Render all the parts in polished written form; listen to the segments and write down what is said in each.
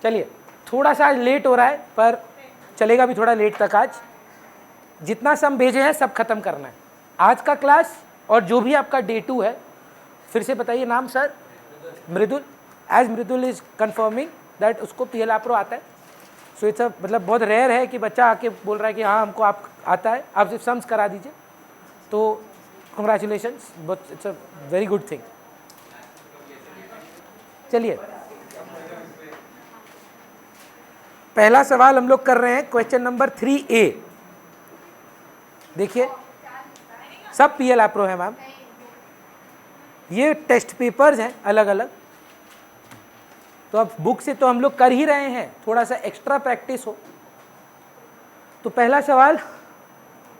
चलिए, थोड़ा सा आज लेट हो रहा है पर चलेगा भी थोड़ा लेट तक। आज जितना सम भेजे हैं सब खत्म करना है आज का क्लास। और जो भी आपका डे 2 है, फिर से बताइए नाम सर। Mridul. As Mridul is confirming that उसको PL APRO आता है। सो इट्स मतलब बहुत रेयर है कि बच्चा आके बोल रहा है कि हाँ हमको आप आता है, आप सिर्फ सम्स करा दीजिए। तो congratulations, but it's a very good thing. चलिए, पहला सवाल हम लोग कर रहे हैं क्वेश्चन नंबर 3A। देखिए, सब PL APRO है मैम, ये टेस्ट पेपर्स हैं अलग अलग। तो अब बुक से तो हम लोग कर ही रहे हैं, थोड़ा सा एक्स्ट्रा प्रैक्टिस हो। तो पहला सवाल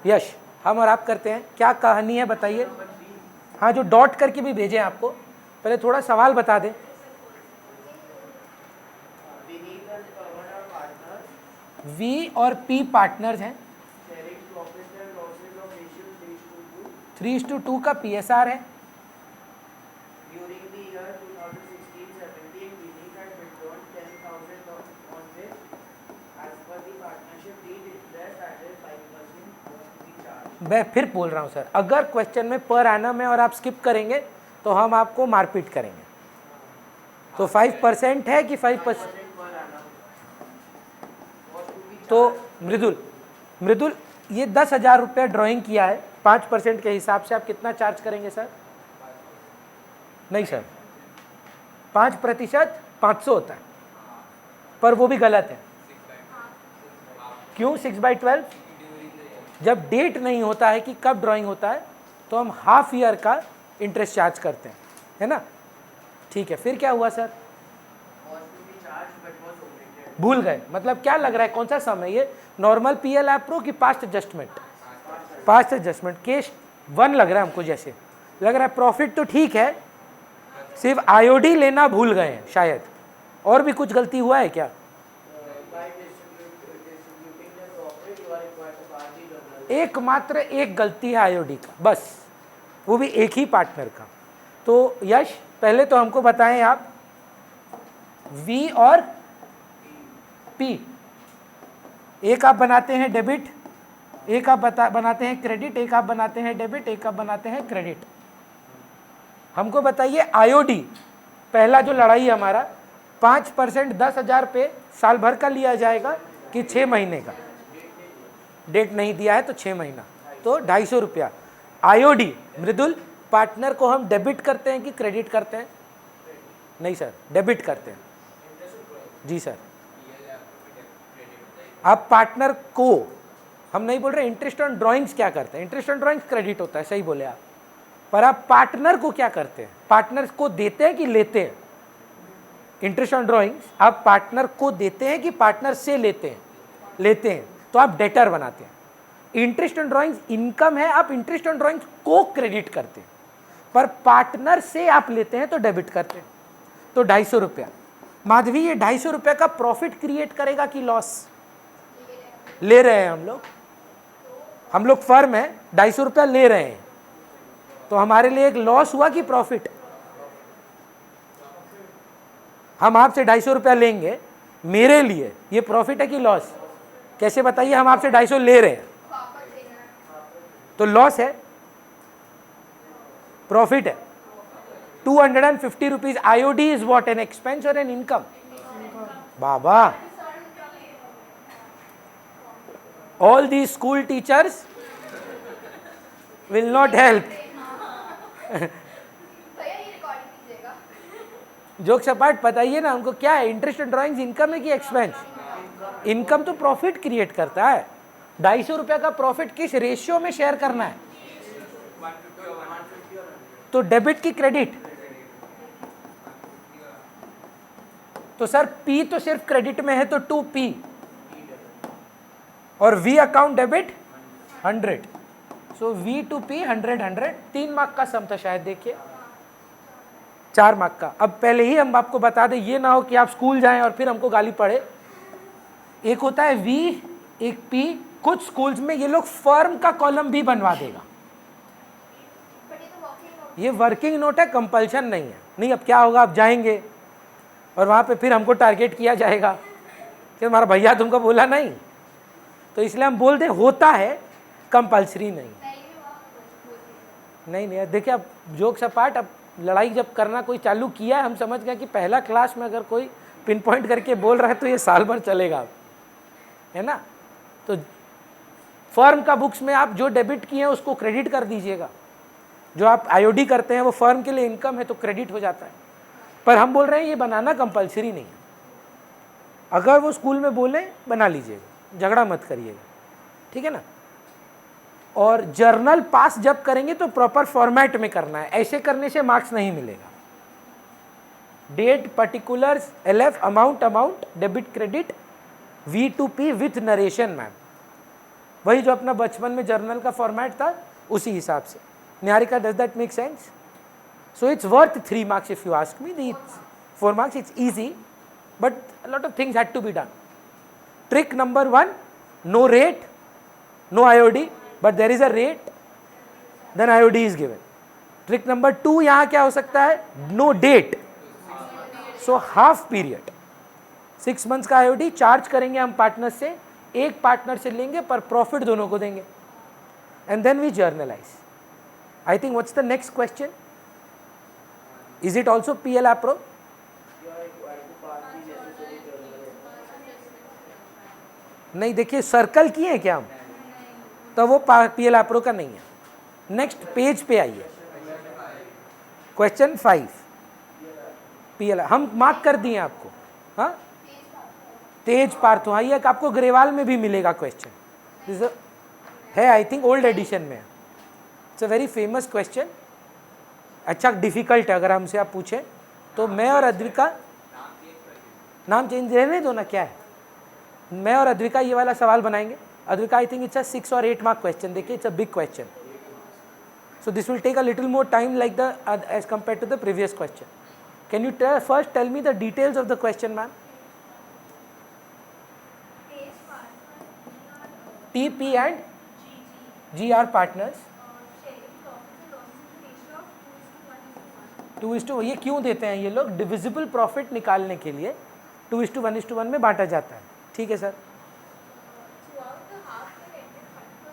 यश, हम और आप करते हैं। क्या कहानी है बताइए। हाँ, जो डॉट करके भी भेजे हैं आपको, पहले थोड़ा सवाल बता दें। V और P पार्टनर्स हैं, 3:2 का PSR है। मैं फिर बोल रहा हूँ सर, अगर क्वेश्चन में पर एनम है और आप स्किप करेंगे तो हम आपको मारपीट करेंगे। तो 5% है कि 5%? तो मृदुल ये 10,000 रुपये ड्राइंग किया है, 5% के हिसाब से आप कितना चार्ज करेंगे सर? नहीं सर, 5% 500 होता है, पर वो भी गलत है। क्यों 6/12? जब डेट नहीं होता है कि कब ड्राइंग होता है तो हम हाफ ईयर का इंटरेस्ट चार्ज करते हैं, है ना? ठीक है, फिर क्या हुआ सर? भूल गए, मतलब क्या लग रहा है कौन सा सम है ये? नॉर्मल PL APRO की past adjustment? Past adjustment. Case 1 लग रहा है हमको, जैसे लग रहा है प्रॉफिट तो ठीक है, सिर्फ IOD लेना भूल गए हैं शायद। और भी कुछ गलती हुआ है क्या? एकमात्र एक गलती है IOD का, बस, वो भी एक ही पार्टनर का। तो यश, पहले तो हमको बताएं आप V और P, एक आप बनाते हैं डेबिट, एक आप बनाते हैं क्रेडिट, एक आप बनाते हैं डेबिट, एक आप बनाते हैं क्रेडिट। हमको बताइए IOD, पहला जो लड़ाई है हमारा, 5% 10,000 पे साल भर का लिया जाएगा कि 6 महीने का? डेट नहीं दिया है तो 6 महीना, तो 250 रुपया। IOD मृदुल, पार्टनर को हम डेबिट करते हैं कि क्रेडिट करते हैं? नहीं सर, डेबिट करते हैं। जी सर, आप पार्टनर को, हम नहीं बोल रहे इंटरेस्ट ऑन ड्राइंग्स क्या करते हैं, इंटरेस्ट ऑन ड्राइंग्स क्रेडिट होता है, सही बोले आप। पर आप पार्टनर को क्या करते हैं? पार्टनर को देते हैं कि लेते हैं? इंटरेस्ट ऑन ड्राइंग्स आप पार्टनर को देते हैं कि पार्टनर से लेते हैं? लेते हैं, तो आप डेटर बनाते हैं। इंटरेस्ट ऑन ड्राइंग्स इनकम है, आप इंटरेस्ट ऑन ड्राइंग्स को क्रेडिट करते हैं, पर पार्टनर से आप लेते हैं तो डेबिट करते हैं। तो 250 रुपया। माधवी, ये 250 रुपये का प्रॉफिट क्रिएट करेगा कि लॉस? ले रहे हैं हम लोग फर्म है, 250 रुपया ले रहे हैं, तो हमारे लिए एक लॉस हुआ कि प्रॉफिट? हम आपसे 250 रुपया लेंगे, मेरे लिए ये प्रॉफिट है कि लॉस? कैसे बताइए, हम आपसे 250 ले रहे हैं तो लॉस है, प्रॉफिट है? 250 rupees IOD is what, an expense और एन इनकम? बाबा, all these school teachers will not help. Joke सपाट बताइए ना हमको, क्या है इंटरेस्ट ऑन ड्राइंग्स, इनकम है कि एक्सपेंस? इनकम तो प्रॉफिट क्रिएट करता है। 250 रुपया का प्रॉफिट किस रेशियो में शेयर करना है? तो डेबिट की क्रेडिट? तो सर P तो सिर्फ क्रेडिट में है, तो 2P, और V account debit 100, so V to P 100। 3 mark का सम था शायद, देखिए 4 मार्क का। अब पहले ही हम आपको बता दें, ये ना हो कि आप स्कूल जाएं और फिर हमको गाली पड़े। एक होता है V, एक P। कुछ स्कूल्स में ये लोग फर्म का कॉलम भी बनवा देगा। ये वर्किंग नोट है, कंपल्शन नहीं है। नहीं, अब क्या होगा, आप जाएंगे और वहाँ पे फिर हमको टारगेट किया जाएगा कि हमारा भैया तुमको बोला नहीं। तो इसलिए हम बोल दें होता है, कंपल्सरी नहीं। नहीं देखिए, अब जोक्स अपार्ट, अब लड़ाई जब करना कोई चालू किया है, हम समझ गए कि पहला क्लास में अगर कोई पिन पॉइंट करके बोल रहा है तो ये साल भर चलेगा, है ना। तो फर्म का बुक्स में आप जो डेबिट किए हैं उसको क्रेडिट कर दीजिएगा। जो आप आईओडी करते हैं वो फर्म के लिए इनकम है तो क्रेडिट हो जाता है। पर हम बोल रहे हैं ये बनाना कंपलसरी नहीं है। अगर वो स्कूल में बोले बना लीजिएगा, झगड़ा मत करिएगा, ठीक है ना। और जर्नल पास जब करेंगे तो प्रॉपर फॉर्मेट में करना है, ऐसे करने से मार्क्स नहीं मिलेगा। Date, particulars, LF, amount, debit credit, V2P with narration ma'am, वही जो अपना बचपन में जर्नल का फॉर्मेट था उसी हिसाब से। Niharika, does that make sense? So it's worth 3 marks if you ask me. The 4 marks, it's easy, but a lot of things had to be done. Trick number 1, no rate, no IOD, but there is a rate, then IOD is given. Trick number 2, यहाँ क्या हो सकता है? No date, so half period. 6 months का IOD charge करेंगे हम partner से, एक पार्टनर से लेंगे पर प्रॉफिट दोनों को देंगे, and then we journalize. I think what's the next question? Is it also PL APRO? नहीं, देखिए सर्कल किए हैं क्या हम, तो वो PL APRO का नहीं है। नेक्स्ट पेज पे आइए, क्वेश्चन 5 PL हम मार्क कर दिए आपको। हाँ, तेज पार्थो, हाँ ये आपको ग्रेवाल में भी मिलेगा क्वेश्चन, है आई थिंक ओल्ड एडिशन में। It's a very famous question, अच्छा डिफ़िकल्ट है अगर हमसे आप पूछें तो। मैं और अद्विका, नाम चेंज रहने दो ना, क्या है, मैं और अद्विका ये वाला सवाल बनाएंगे। Advika, I think it's a 6 और 8 मार्क क्वेश्चन, देखिए it's a big question, so this will take a little more time like the as compare to the previous question. Can you first tell me the details of the question ma'am? TP and G are partners, 2:1, ये क्यों देते हैं ये लोग? Divisible profit निकालने के लिए 2:1 में बांटा जाता है, ठीक है सर।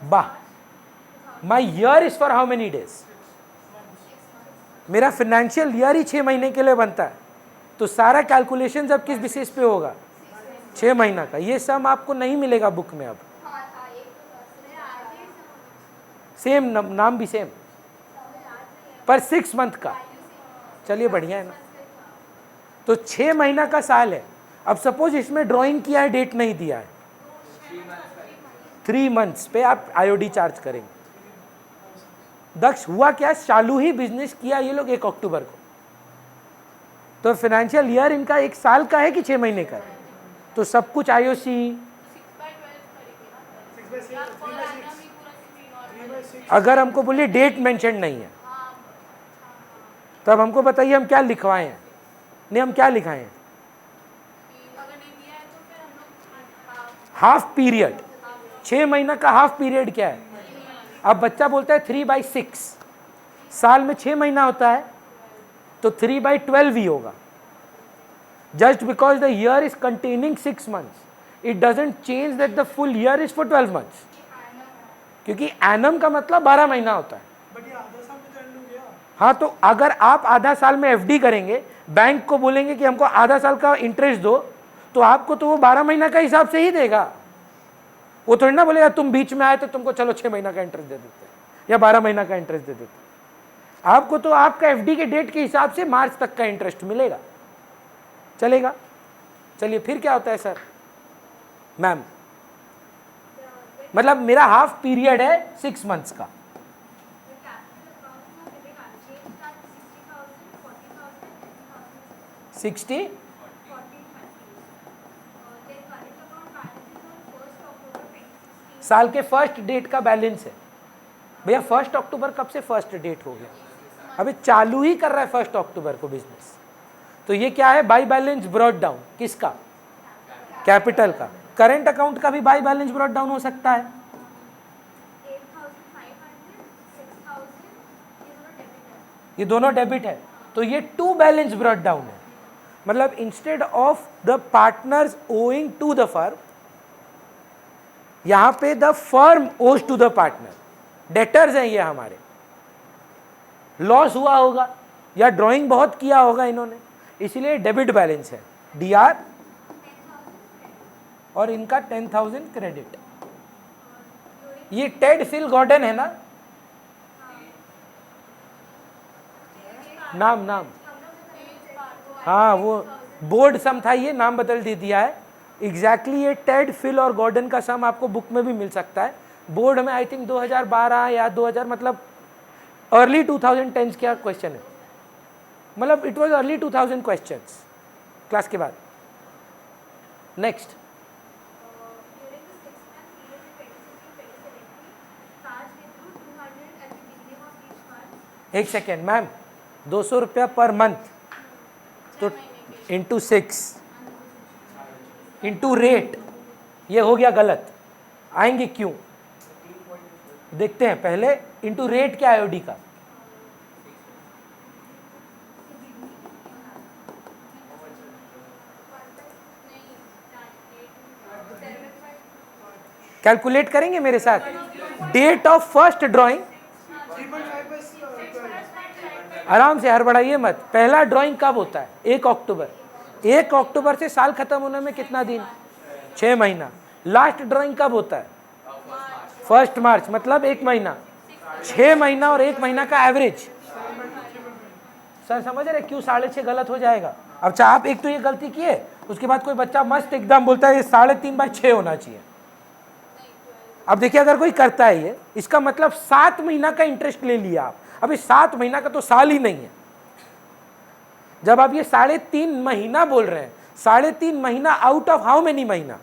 वाह, my year is for how many days? मेरा फाइनेंशियल ईयर ही 6 महीने के लिए बनता है, तो सारा कैलकुलेशन अब किस बेसिस पे होगा? 6 महीना का। ये सम आपको नहीं मिलेगा बुक में अब, सेम नाम भी सेम, पर 6 मंथ का। चलिए बढ़िया है ना। तो 6 महीना का साल है। अब सपोज इसमें ड्राइंग किया है, डेट नहीं दिया है, 3 मंथ्स पे आप IOD चार्ज करेंगे। दक्ष, हुआ क्या, चालू ही बिजनेस किया ये लोग 1 अक्टूबर को, तो फाइनेंशियल ईयर इनका 1 साल का है कि 6 महीने का है? तो सब कुछ IOC, अगर हमको बोलिए डेट मेंशन नहीं है तब हमको बताइए हम क्या लिखवाएं हैं? नहीं, हम क्या लिखाएं हैं? हाफ पीरियड, 6 महीना का हाफ पीरियड क्या है? अब बच्चा बोलता है 3/6, साल में 6 महीना होता है तो 3/12 ही होगा। Just because the year is containing 6 months, it doesn't change that the full year is for 12 months, क्योंकि एनम का मतलब 12 महीना होता है। हाँ, तो अगर आप आधा साल में FD करेंगे, बैंक को बोलेंगे कि हमको आधा साल का इंटरेस्ट दो, तो आपको तो वो 12 महीना का हिसाब से ही देगा। वो थोड़ी ना बोलेगा तुम बीच में आए तो तुमको चलो 6 महीना का इंटरेस्ट दे देते हैं या 12 महीना का इंटरेस्ट दे देते हैं। आपको तो आपका FD के डेट के हिसाब से मार्च तक का इंटरेस्ट मिलेगा, चलेगा। चलिए फिर क्या होता है सर? मैम, मतलब मेरा हाफ पीरियड है 6 मंथ्स का, 60 साल के फर्स्ट डेट का बैलेंस है। भैया 1 अक्टूबर कब से फर्स्ट डेट हो गया? अभी चालू ही कर रहा है 1 अक्टूबर को बिजनेस। तो ये क्या है? बाई बैलेंस ब्रॉट डाउन, किसका? कैपिटल का। करंट अकाउंट का भी बाई बैलेंस ब्रॉट डाउन हो सकता है। ये दोनों डेबिट है, तो ये टू बैलेंस ब्रॉट डाउन है। मतलब instead of the partners owing to the firm, यहां पे the firm owes to the partner, debtors हैं ये हमारे, लॉस हुआ होगा या ड्राइंग बहुत किया होगा इन्होंने, इसलिए डेबिट बैलेंस है डीआर, और इनका 10,000 क्रेडिट। ये टेड फिल गॉर्डन है ना, नाम हाँ वो बोर्ड सम था, ये नाम बदल दे दिया है। एग्जैक्टली ये टेड फिल और गॉर्डन का सम आपको बुक में भी मिल सकता है, बोर्ड में आई थिंक 2012 या 2000 मतलब अर्ली 2010 का क्वेश्चन है, मतलब it was early 2000 questions class के बाद। नेक्स्ट, एक सेकेंड मैम, 200 रुपया पर मंथ, तो इंटू 6 इंटू रेट, ये हो गया गलत, आएंगे क्यों देखते हैं पहले। इंटू रेट क्या है ओडी का, कैलकुलेट करेंगे मेरे साथ। डेट ऑफ फर्स्ट ड्राइंग, आराम से हड़बड़ाइए मत, पहला ड्राइंग कब होता है, 1 अक्टूबर, 1 अक्टूबर से साल खत्म होने में कितना दिन, 6 महीना। लास्ट ड्राइंग कब होता है, 1 मार्च, मतलब 1 महीना, 6 महीना और 1 महीना का एवरेज। सर समझ रहे क्यों 6.5 गलत हो जाएगा। अब चाहे आप एक तो ये गलती किए, उसके बाद कोई बच्चा मस्त एकदम बोलता है ये 3.5/6 होना चाहिए। अब देखिए अगर कोई करता है ये, इसका मतलब 7 महीना का इंटरेस्ट ले लिया आप, अभी 7 महीना का तो साल ही नहीं है। जब आप ये 3.5 महीना बोल रहे हैं, 3.5 महीना आउट ऑफ हाउ मेनी महीना,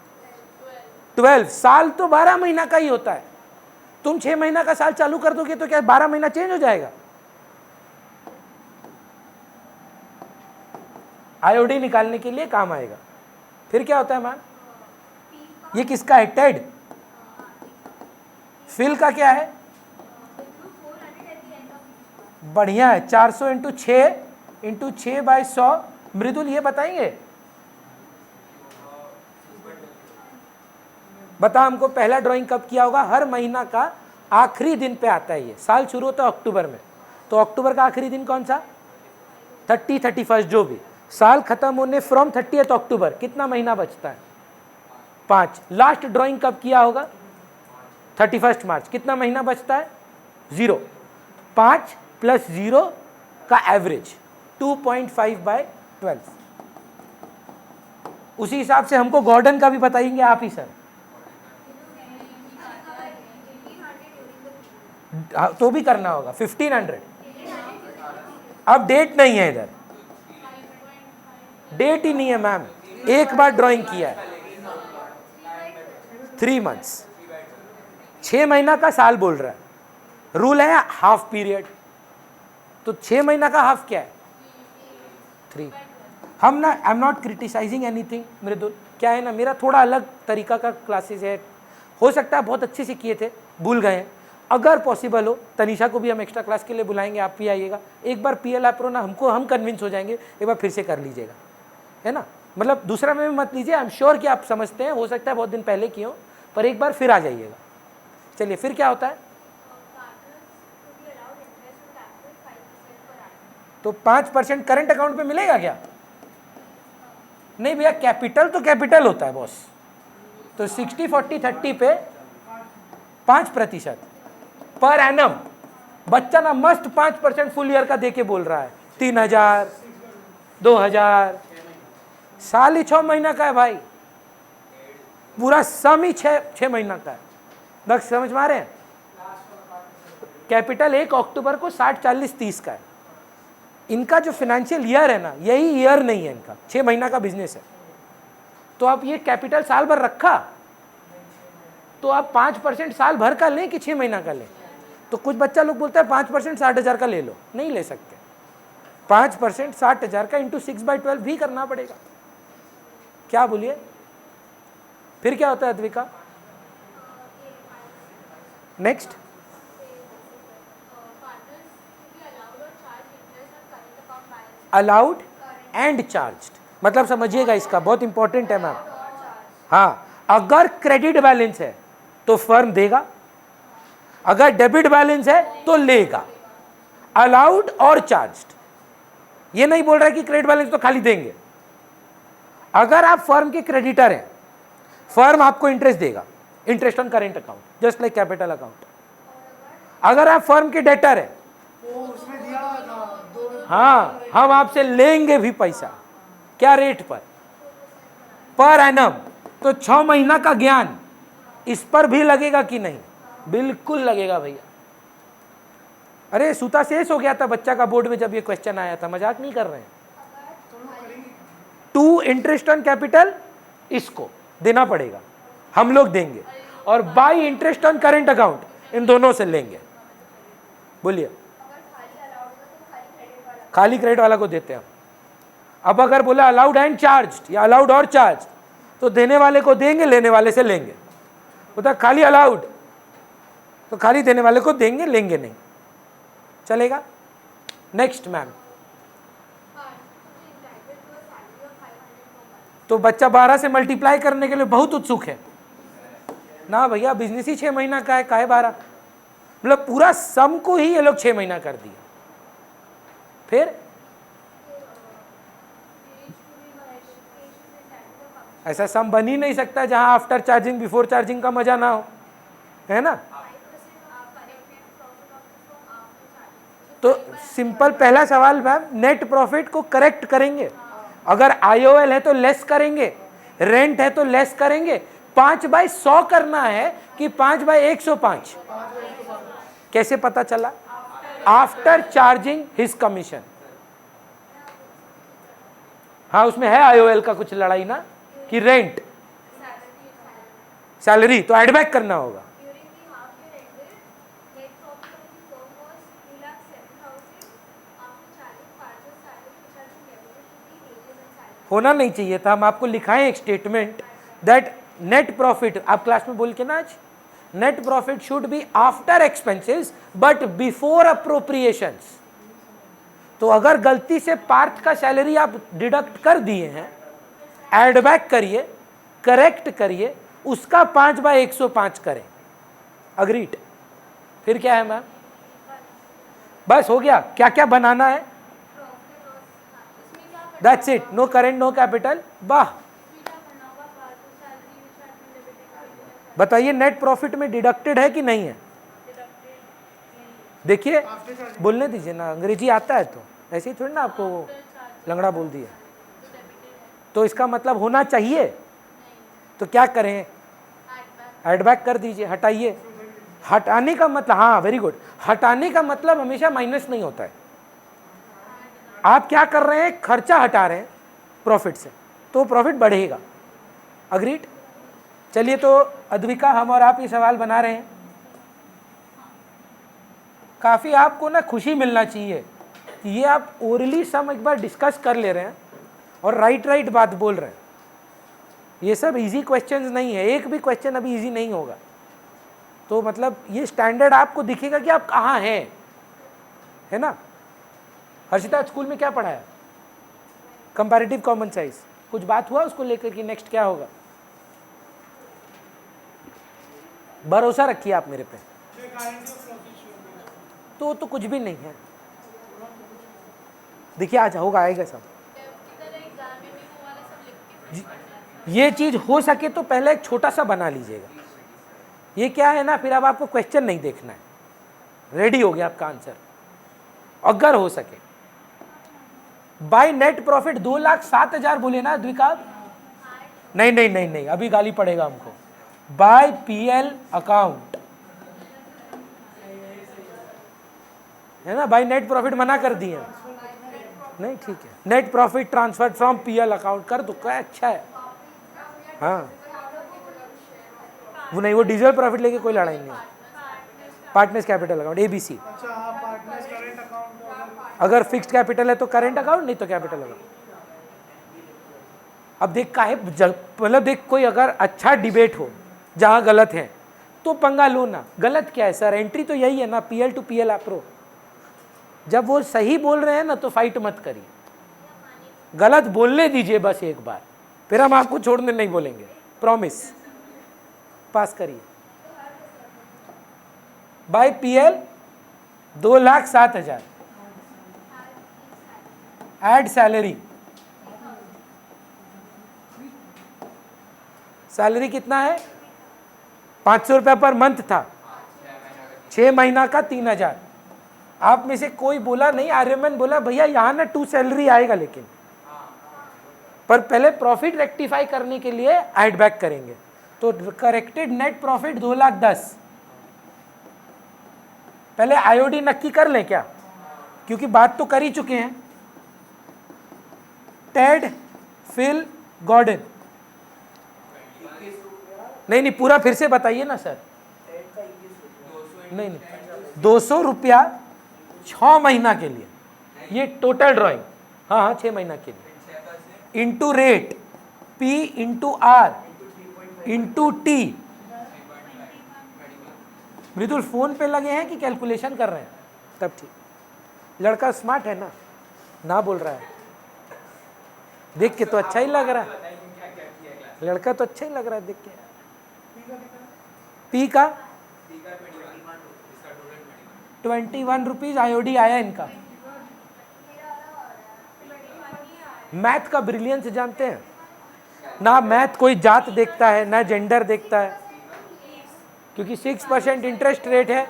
12, साल तो 12 महीना का ही होता है। तुम 6 महीना का साल चालू कर दोगे तो क्या 12 महीना चेंज हो जाएगा। आईओडी निकालने के लिए काम आएगा। फिर क्या होता है मैम, ये किसका है, टेड। फिल का क्या है, बढ़िया है, 400 इंटू 6/100। मृदुल ये बताएंगे, बता हमको पहला ड्राइंग कब किया होगा। हर महीना का आखिरी दिन पे आता है ये, साल शुरू होता है अक्टूबर में, तो अक्टूबर का आखिरी दिन कौन सा, 30, 31, जो भी। साल खत्म होने फ्रॉम 30 अक्टूबर कितना महीना बचता है, 5। लास्ट ड्राइंग कब किया होगा, 31 मार्च, कितना महीना बचता है, 0। 5 + 0 का एवरेज 2.5/12। उसी हिसाब से हमको गॉर्डन का भी बताएंगे आप ही सर, तो भी करना होगा 1500। अब डेट नहीं है इधर, डेट ही नहीं है मैम, एक बार ड्राइंग किया है, 3 मंथ्स, 6 महीना का साल बोल रहा है, रूल है हाफ पीरियड, तो 6 महीना का हाफ क्या है, 3। हम ना, I am not criticising anything Mridul, क्या है ना, मेरा थोड़ा अलग तरीका का क्लासेस है, हो सकता है बहुत अच्छे से किए थे, भूल गए हैं। अगर पॉसिबल हो तनीषा को भी हम एक्स्ट्रा क्लास के लिए बुलाएंगे, आप भी आइएगा एक बार। PL प्रो ना हमको, हम कन्विंस हो जाएंगे, एक बार फिर से कर लीजिएगा, है ना। मतलब दूसरा में मत लीजिए, आई एम श्योर कि आप समझते हैं, हो सकता है बहुत दिन पहले किए हो, पर एक बार फिर आ जाइएगा। चलिए फिर क्या होता है, तो 5% करंट अकाउंट पे मिलेगा क्या, नहीं भैया, कैपिटल तो कैपिटल होता है बॉस, तो 60, 40, 30 पे 5% पर एनम। बच्चा ना मस्त 5% फुल ईयर का देके बोल रहा है, 3000, 2000, साल ही 6 महीना का है भाई, पूरा सम ही 6 महीना का है। दक्ष समझ में आ रहे हैं, कैपिटल 1 अक्टूबर को 60, 40, 30 का है। इनका जो फाइनेंशियल ईयर है ना, यही ईयर नहीं है इनका, 6 महीना का बिजनेस है। तो आप ये कैपिटल साल भर रखा, तो आप 5% साल भर का लें कि 6 महीना का लें। तो कुछ बच्चा लोग बोलता है 5% 60,000 का ले लो, नहीं ले सकते। 5% 60,000 का इंटू 6/12 भी करना पड़ेगा। क्या बोलिए, फिर क्या होता है Advika, next, allowed and charged. मतलब समझिएगा, इसका बहुत इंपॉर्टेंट है मैम। हाँ, अगर क्रेडिट बैलेंस है तो फर्म देगा, अगर डेबिट बैलेंस है तो लेगा। अलाउड और चार्ज्ड, ये नहीं बोल रहा कि क्रेडिट बैलेंस तो खाली देंगे। अगर आप फर्म के क्रेडिटर हैं, फर्म आपको इंटरेस्ट देगा, interest on current account, just like capital account. अगर आप फर्म के डेटर हैं, हाँ, हम आपसे लेंगे भी पैसा। क्या रेट पर एनम। तो 6 महीना का ज्ञान इस पर भी लगेगा कि नहीं? बिल्कुल लगेगा भैया। अरे सूता शेष हो गया था बच्चा का बोर्ड में जब ये क्वेश्चन आया था, मजाक नहीं कर रहे हैं। टू इंटरेस्ट ऑन कैपिटल इसको देना पड़ेगा, हम लोग देंगे, और by interest on current account in दोनों से लेंगे। बोलिए। खाली क्रेडिट वाला को देते हैं हम। अब अगर बोला अलाउड एंड चार्ज्ड या अलाउड और चार्ज, तो देने वाले को देंगे, लेने वाले से लेंगे। बोलता खाली अलाउड तो खाली देने वाले को देंगे, लेंगे नहीं। चलेगा? Next ma'am. तो बच्चा 12 से मल्टीप्लाई करने के लिए बहुत उत्सुक है ना भैया, बिजनेस ही 6 महीना का है, काहे 12? मतलब पूरा सम को ही ये लोग 6 महीना कर दिया। फिर ऐसा सम बन ही नहीं सकता जहां आफ्टर चार्जिंग बिफोर चार्जिंग का मजा ना हो, है ना? तो सिंपल पहला सवाल मैम, नेट प्रॉफिट को करेक्ट करेंगे। अगर आईओएल है तो लेस करेंगे, रेंट है तो लेस करेंगे। 5/100 करना है कि 5/105? कैसे पता चला? After charging his commission. हाँ, उसमें है आईओएल का कुछ लड़ाई ना, कि रेंट सैलरी तो एड बैक करना होगा। होना नहीं चाहिए था। हम आपको लिखाएं एक स्टेटमेंट दैट नेट प्रॉफिट, आप क्लास में बोल के ना आज, net profit should be after expenses but before appropriations. तो अगर गलती से पार्थ का सैलरी आप डिडक्ट कर दिए हैं, एड बैक करिए, करेक्ट करिए, उसका 5/105 करें। अग्रीड? फिर क्या है मैम? बस हो गया। क्या क्या बनाना है? That's it. No current, no capital. वाह, बताइए नेट प्रॉफिट में डिडक्टेड है कि नहीं है? देखिए, बोलने दीजिए ना, अंग्रेजी आता है तो ऐसे ही थोड़ी ना आपको वो लंगड़ा बोल दिया। तो इसका मतलब होना चाहिए। तो क्या करें? एड बैक कर दीजिए, हटाइए। हटाने का मतलब, हाँ वेरी गुड, हटाने का मतलब हमेशा माइनस नहीं होता है। आप क्या कर रहे हैं? खर्चा हटा रहे हैं प्रॉफिट से, तो प्रॉफिट बढ़ेगा। अग्रीड? चलिए, तो अद्विका, हम और आप ये सवाल बना रहे हैं। काफ़ी आपको ना खुशी मिलना चाहिए कि ये आप ओरली सम एक बार डिस्कस कर ले रहे हैं और राइट बात बोल रहे हैं। ये सब इजी क्वेश्चंस नहीं है, एक भी क्वेश्चन अभी इजी नहीं होगा। तो मतलब ये स्टैंडर्ड आपको दिखेगा कि आप कहाँ हैं, है ना? हर्षिता, स्कूल में क्या पढ़ाया? Comparative common size. कुछ बात हुआ उसको लेकर कि नेक्स्ट क्या होगा? भरोसा रखिए आप मेरे पे। तो कुछ भी नहीं है। देखिए आज होगा, आएगा सब। ये चीज हो सके तो पहले एक छोटा सा बना लीजिएगा। ये क्या है ना, फिर अब आपको क्वेश्चन नहीं देखना है, रेडी हो गया आपका आंसर। अगर हो सके बाय नेट प्रॉफिट 2,07,000 बोले ना द्विका? नहीं नहीं नहीं नहीं, अभी गाली पड़ेगा हमको। बाय पीएल अकाउंट, है ना? बाय नेट प्रॉफिट मना कर दिए नहीं, ठीक है। Net profit transfer from PL account कर दो, क्या अच्छा है। हाँ, वो नहीं, वो डीजल प्रॉफिट लेके कोई लड़ाई नहीं है। Partners capital account, ABC. अगर फिक्स्ड कैपिटल है तो करेंट अकाउंट, नहीं तो कैपिटल अकाउंट। अब देख का है, मतलब देख, कोई अगर अच्छा डिबेट हो जहां गलत है तो पंगा लो ना। गलत क्या है सर? एंट्री तो यही है ना, पीएल टू पीएल अप्रो। जब वो सही बोल रहे हैं ना तो फाइट मत करिए। गलत बोलने दीजिए बस एक बार, फिर हम आपको छोड़ने नहीं बोलेंगे, प्रॉमिस। पास करिए। By PL 2,07,000, add salary, salary कितना है? 500 रुपया पर मंथ था, 6 महीना का 3,000। आप में से कोई बोला नहीं, आर्यमन बोला भैया यहाँ ना 2 सैलरी आएगा, लेकिन पर पहले प्रॉफिट रेक्टिफाई करने के लिए ऐड बैक करेंगे। तो करेक्टेड नेट प्रॉफिट 2,10,000। पहले आईओडी नक्की कर लें क्या, क्योंकि बात तो कर ही चुके हैं। टेड फिल गॉर्डन, नहीं पूरा फिर से बताइए ना सर। नहीं 200 रुपया 6 महीना के लिए, ये टोटल ड्राइंग। हाँ 6 महीना के लिए, into rate P into R into T। मृदुल फोन पे लगे हैं कि कैलकुलेशन कर रहे हैं? तब ठीक, लड़का स्मार्ट है ना बोल रहा है, देख के तो अच्छा ही लग रहा है, लड़का तो अच्छा ही लग रहा है देख के। पी का 21 रुपीज आईओडी आया इनका। मैथ का ब्रिलियंस जानते हैं ना, मैथ कोई जात देखता है ना जेंडर देखता है, क्योंकि 6% इंटरेस्ट रेट है।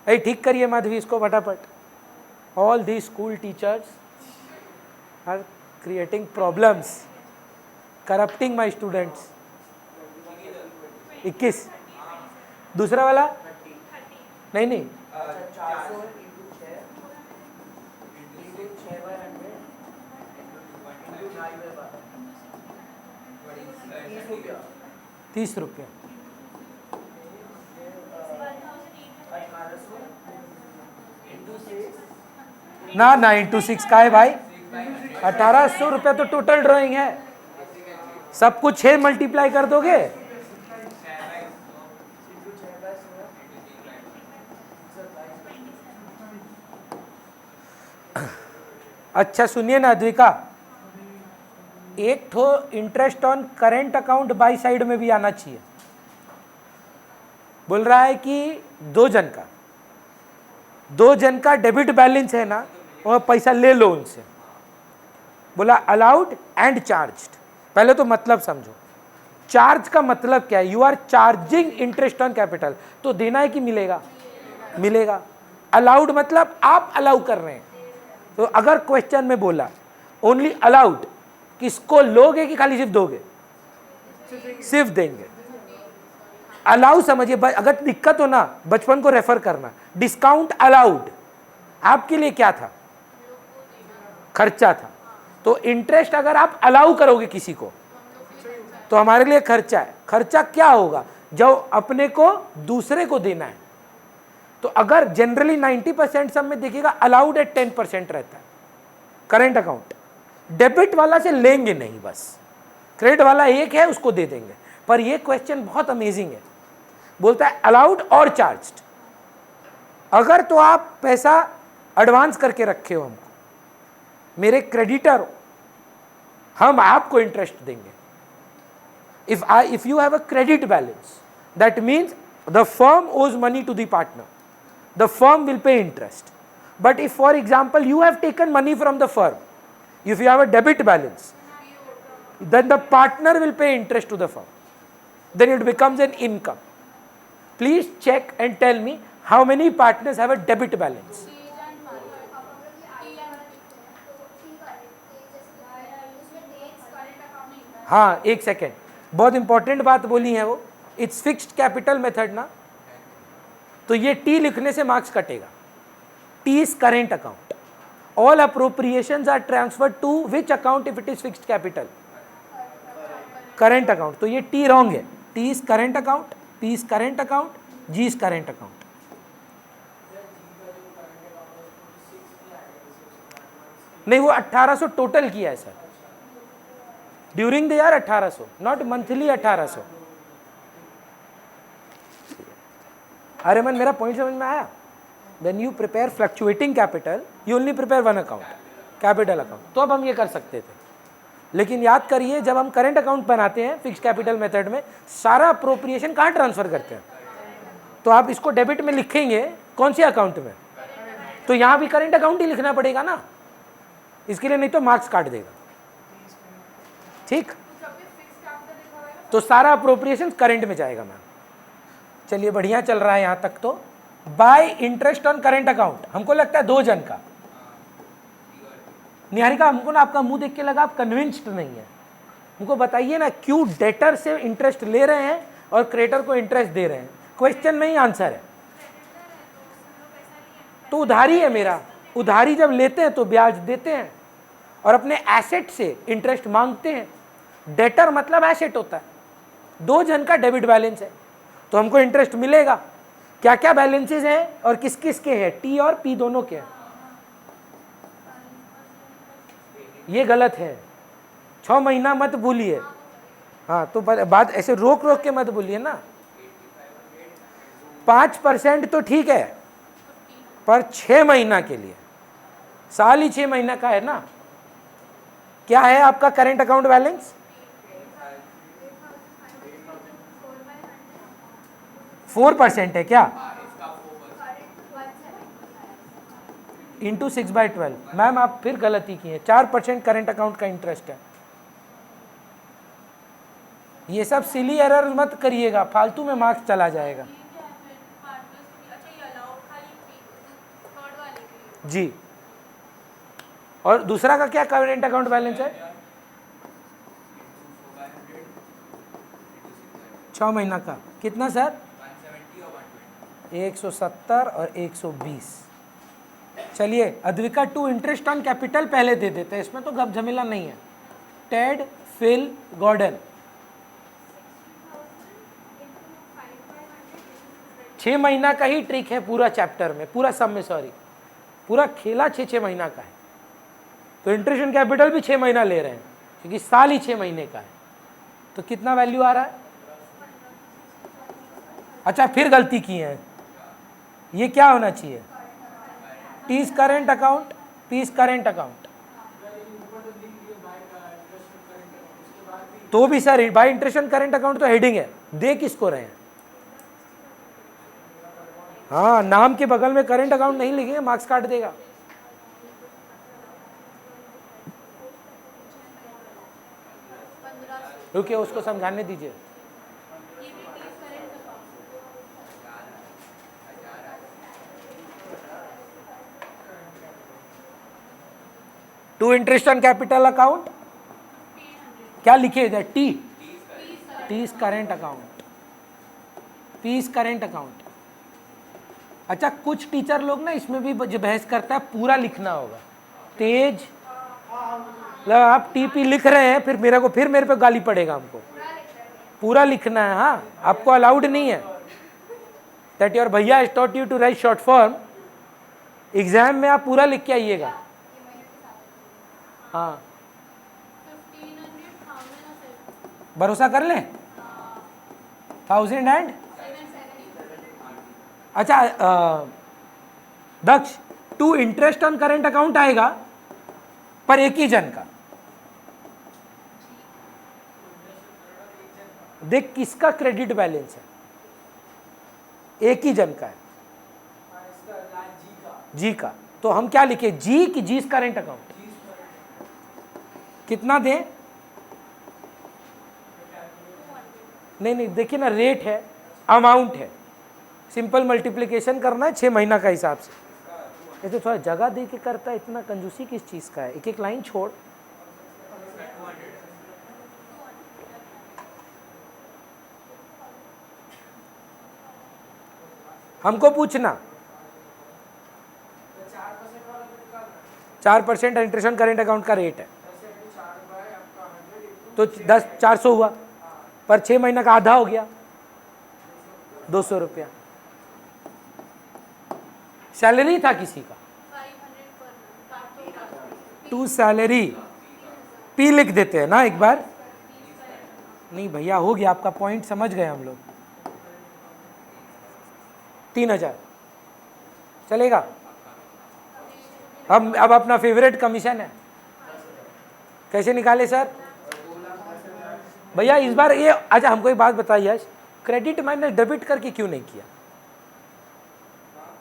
अरे ठीक करिए माधवी इसको फटाफट। All the school teachers are creating problems, corrupting my students. 21, दूसरा वाला नहीं 30 रुपया। ना इंटू 6 का है भाई, 1800 रुपया तो टोटल ड्राइंग है। सब कुछ 6 मल्टीप्लाई कर दोगे, अच्छा सुनिए ना अद्विका, एक ठो interest on current account by side में भी आना चाहिए। बोल रहा है कि 2 जन का डेबिट बैलेंस है ना, और पैसा ले लो उनसे। बोला अलाउड एंड चार्ज्ड। पहले तो मतलब समझो, चार्ज का मतलब क्या है? You are charging interest on capital, तो देना है कि मिलेगा। अलाउड मतलब आप अलाउ कर रहे हैं। तो अगर क्वेश्चन में बोला ओनली अलाउड, किसको लोगे कि खाली सिर्फ दोगे? सिर्फ देंगे। अलाउ समझिए, अगर दिक्कत हो ना बचपन को रेफर करना। डिस्काउंट अलाउड आपके लिए क्या था? खर्चा था। तो इंटरेस्ट अगर आप अलाउ करोगे किसी को तो हमारे लिए खर्चा है। खर्चा क्या होगा? जो अपने को दूसरे को देना है। तो अगर जनरली 90% सब में देखिएगा अलाउड एट 10% रहता है करेंट अकाउंट। डेबिट वाला से लेंगे नहीं, बस क्रेडिट वाला एक है उसको दे देंगे। पर ये क्वेश्चन बहुत अमेजिंग है, बोलता है अलाउड और चार्ज्ड। अगर तो आप पैसा एडवांस करके रखे हो हमको, मेरे क्रेडिटर हो, हम आपको इंटरेस्ट देंगे। If you have a credit balance, that means the firm owes money to the partner, the firm will pay interest. But if for example you have taken money from the firm, if you have a debit balance, then the partner will pay interest to the firm, then it becomes an income. Please check and tell me how many partners have a debit balance. हाँ एक second, बहुत important बात बोली है वो। It's fixed capital method ना, तो ये टी लिखने से मार्क्स कटेगा। T is current account. All appropriations are transferred to which account if it is fixed capital? Current account. तो ये टी रॉन्ग है। T is current account, P is current account, G is current account. नहीं वो 1800 total किया है sir, during the year 1800, not monthly 1800। अरे मन मेरा पॉइंट समझ में आया? When you prepare fluctuating capital you only prepare one account, capital account. तो अब हम ये कर सकते थे, लेकिन याद करिए जब हम करेंट अकाउंट बनाते हैं फिक्स कैपिटल मेथड में, सारा अप्रोप्रिएशन कहाँ ट्रांसफर करते हैं? तो आप इसको डेबिट में लिखेंगे कौन से अकाउंट में? तो यहाँ भी करेंट अकाउंट ही लिखना पड़ेगा ना, इसके लिए नहीं तो मार्क्स काट देगा। ठीक, तो सारा अप्रोप्रिएशन करेंट में जाएगा मैम। चलिए बढ़िया चल रहा है यहाँ तक। तो bye interest on current account हमको लगता है 2 जन का। निहारिका, हमको ना आपका मुंह देख के लगा आप कन्विंस्ड नहीं है। हमको बताइए ना, क्यों डेटर से इंटरेस्ट ले रहे हैं और क्रेडिटर को इंटरेस्ट दे रहे हैं? क्वेश्चन में ही आंसर है। तो उधारी है मेरा, उधारी जब लेते हैं तो ब्याज देते हैं और अपने एसेट से इंटरेस्ट मांगते हैं। डेटर मतलब एसेट होता है। 2 जन का डेबिट बैलेंस है तो हमको इंटरेस्ट मिलेगा। क्या क्या बैलेंसेस हैं और किस किस के हैं? टी और पी दोनों के हैं। ये गलत है, 6 महीना मत भूलिए। हाँ, तो बात ऐसे रोक रोक के मत बोलिए ना। 5% तो ठीक है, पर 6 महीना के लिए, साल ही 6 महीना का है ना। क्या है आपका करेंट अकाउंट बैलेंस? 4% है क्या? इंटू 6/12। मैम आप फिर गलती की है, 4% करेंट अकाउंट का इंटरेस्ट है। ये सब सिली एरर मत करिएगा, फालतू में मार्क्स चला जाएगा। जी, और दूसरा का क्या करेंट अकाउंट बैलेंस है? 6 महीना का कितना सर? 170 और 120। चलिए अद्विका, 2 इंटरेस्ट ऑन कैपिटल पहले दे देते हैं, इसमें तो गप झमेला नहीं है। टेड, फिल, गॉर्डन, 6 महीना का ही ट्रिक है पूरा चैप्टर में, पूरा सब में, सॉरी पूरा खेला 6 महीना का है। तो इंटरेस्ट ऑन कैपिटल भी 6 महीना ले रहे हैं क्योंकि साल ही 6 महीने का है। तो कितना वैल्यू आ रहा है? अच्छा फिर गलती की है, ये क्या होना चाहिए? T's current account, P's current account. तो भी sir by interest on current account तो हेडिंग है, दे किसको रहे हैं? हाँ, नाम के बगल में करेंट अकाउंट नहीं लिखेंगे, मार्क्स काट देगा। रुकिए उसको समझाने दीजिए। To interest on capital account क्या लिखे इधर? T, T's current account, P's current account. अच्छा कुछ टीचर लोग ना इसमें भी जो बहस करता है पूरा लिखना होगा। तेज, मतलब आप टीपी लिख रहे हैं फिर मेरे पे गाली पड़ेगा। हमको पूरा लिखना है। हाँ, आपको अलाउड नहीं है। दैट योर भैया has taught you to write short form. Exam में आप पूरा लिख के आइएगा। हाँ, भरोसा कर लें। 1000 एंड अच्छा दक्ष, 2 इंटरेस्ट ऑन करेंट अकाउंट आएगा पर एक ही जन का। देख किसका क्रेडिट बैलेंस है? एक ही जन का है, जी का। तो हम क्या लिखे? जी की जीस करेंट अकाउंट। कितना दें? नहीं देखिए ना, रेट है, अमाउंट है, सिंपल मल्टीप्लिकेशन करना है 6 महीना का हिसाब से। ऐसे थोड़ा जगह दे के करता है, इतना कंजूसी किस चीज़ का है? एक एक लाइन छोड़। हमको पूछना 4% इंटरेस्ट ऑन करेंट अकाउंट का रेट है तो 400 हुआ, पर 6 महीना का आधा हो गया 200 रुपया। सैलरी था किसी का, टू सैलरी, पी लिख देते हैं ना एक बार। नहीं भैया हो गया, आपका पॉइंट समझ गए हम लोग। 3000 चलेगा? अब अपना फेवरेट कमीशन है, कैसे निकाले सर? भैया इस बार ये, अच्छा हमको एक बात बताइए, क्रेडिट माइनस डेबिट करके क्यों नहीं किया?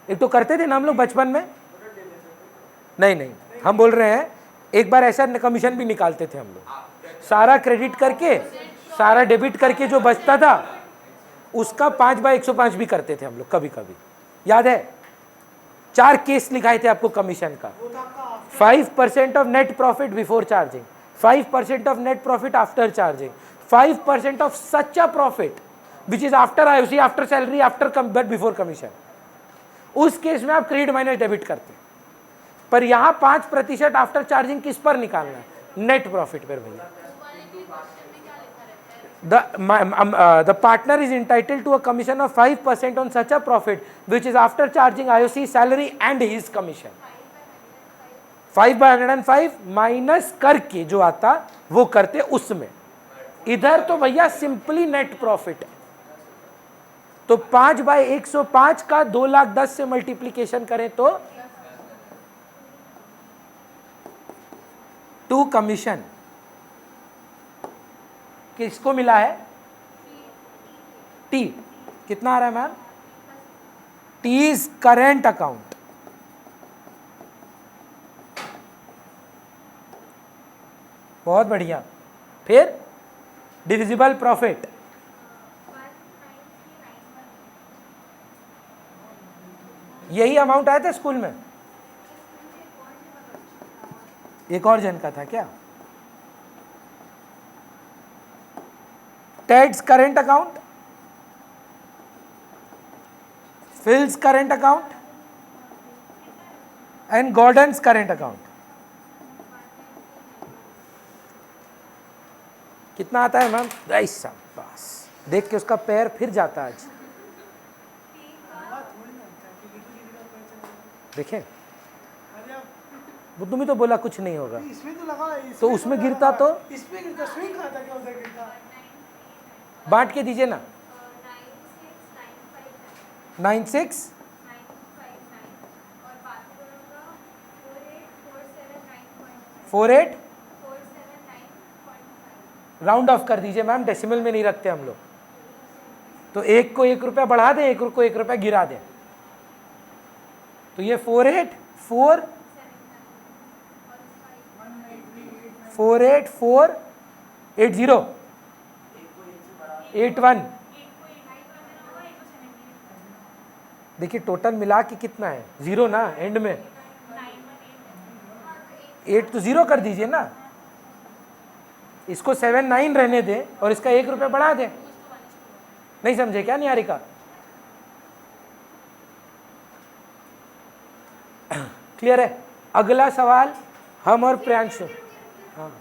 एक तो करते थे ना हम लोग बचपन में। नहीं, हम बोल रहे हैं एक बार ऐसा कमीशन भी निकालते थे हम लोग, सारा क्रेडिट करके सारा डेबिट करके जो बचता था उसका 5/105 भी करते थे हम लोग कभी कभी, याद है? 4 केस लिखाए थे आपको कमीशन का। 5% of net profit before charging, 5% of net profit after charging, 5% of such a profit which is after IOC, after salary, after but before commission. उस केस में आप क्रेडिट माइनस डेबिट करते हैं, पर यहां 5% आफ्टर चार्जिंग किस पर निकालना है? नेट प्रॉफिट पर भैया। The partner is entitled to a commission of 5% on such a profit which is after charging IOC, salary and his commission. 5/105 minus करके जो आता वो करते उसमें। इधर तो भैया सिंपली नेट प्रॉफिट है, तो 5/105 का 2,10,000 से मल्टीप्लीकेशन करें तो टू कमीशन किसको मिला है? टी। कितना आ रहा है ma'am? T is current account. बहुत बढ़िया। फिर डिविजिबल प्रॉफिट, यही अमाउंट आया था स्कूल में? एक और जन का था क्या? Ted's current account, Phil's current account and Gordon's current account. कितना आता है मैम? बस देख के उसका पैर फिर जाता है आज। देखें, वो तुम्हें तो बोला कुछ नहीं होगा, इसमें तो लगा, तो उसमें गिरता तो इसमें गिरता, स्विंग खाता क्या उधर गिरता। बांट के दीजिए ना। 96 48 राउंड ऑफ कर दीजिए मैम, डेसिमल में नहीं रखते हम लोग, तो एक को 1 रुपया बढ़ा दें, एक को 1 रुपया गिरा दें, तो ये 48480 81। देखिए टोटल मिला के कितना है? 0 ना एंड में, 8 तो 0 कर दीजिए ना, इसको 79 रहने दें और इसका 1 रुपया बढ़ा दें। नहीं समझे क्या निहारिका? क्लियर है? अगला सवाल हम और प्रियांशु। हाँ,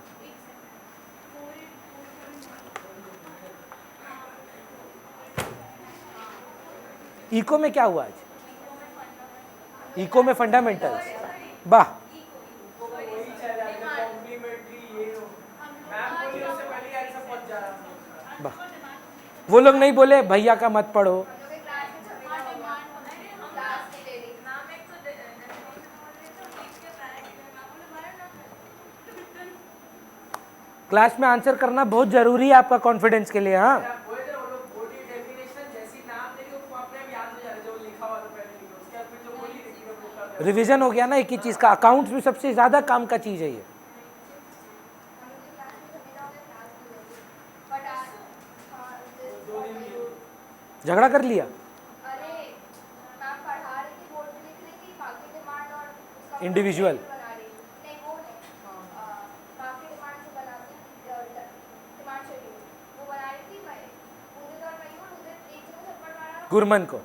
इको में क्या हुआ आज? इको में फंडामेंटल्स, वाह, वो लोग नहीं बोले भैया का मत पढ़ो। क्लास में आंसर करना बहुत जरूरी है आपका कॉन्फिडेंस के लिए। हाँ, रिवीजन हो गया ना एक ही चीज का। अकाउंट्स में सबसे ज्यादा काम का चीज है ये। झगड़ा कर लिया? इंडिविजुअल गुरमन को